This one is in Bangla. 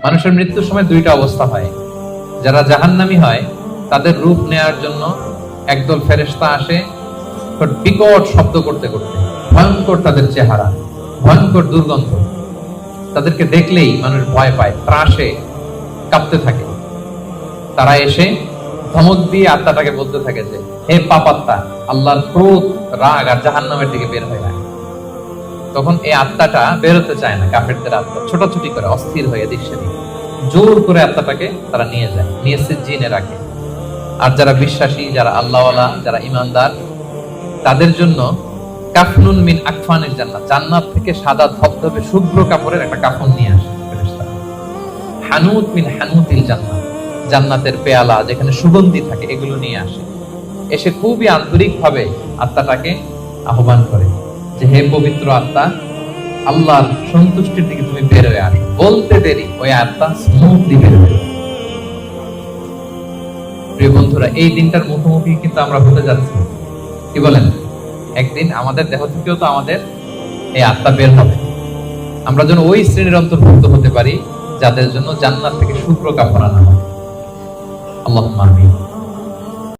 মানুষের মৃত্যুর সময় দুইটা অবস্থা হয়। যারা জাহান্নামী হয় তাদের রূপ নেয়ার জন্য একদল ফেরেশতা আসে বিকট শব্দ করতে করতে, ভয়ঙ্কর তাদের চেহারা, ভয়ঙ্কর দুর্গন্ধ। তাদেরকে দেখলেই মানুষ ভয় পায়, ত্রাসে কাঁপতে থাকে। তারা এসে ধমক দিয়ে আত্মাটাকে বলতে থাকে যে, হে পাপাত্মা, আল্লাহর ক্রোধ, রাগ আর জাহান্নামের দিকে বের হয়ে যায়। তখন এই আত্মাটা বেরোতে চায় না, কাফেরদের আত্মা ছোটাছুটি করে অস্থির হয়ে দিচ্ছে, জোর করে আত্মাটাকে তারা নিয়ে যায়, নিয়ে সিজ্জিনে রাখে। আর যারা বিশ্বাসী, যারা আল্লাহওয়ালা, যারা ইমানদার, তাদের জন্য কাফনুন মিন আকফানিল জান্নাত, জান্নাত থেকে সাদা ধবধবে শুভ্র কাপড়ের একটা কাফন নিয়ে আসে ফেরেশতা। হানুত মিন হানুতিল জান্নাত, জান্নাতের পেয়ালা যেখানে সুগন্ধি থাকে, এগুলো নিয়ে আসে। এসে খুবই আন্তরিক ভাবে আত্মাটাকে আহ্বান করে যে, হে পবিত্র আত্মা, আল্লাহর সন্তুষ্টির দিকে তুমি বের হয়ে আসো। বলতে দেরি ওই আত্মা স্মুথলি বের হয়ে যায়। প্রিয় বন্ধুরা, এই দিনটার মুখোমুখি কিন্তু আমরা হতে যাচ্ছি। কি বলেন? একদিন আমাদের দেহ থেকেও তো আমাদের এই আত্মা বের হবে। আমরা যেন ওই শ্রেণীর অন্তর্ভুক্ত হতে পারি যাদের জন্য জান্নাত থেকে শুভ্র কাপড় আনা হয়। আল্লাহুম্মা আমিন।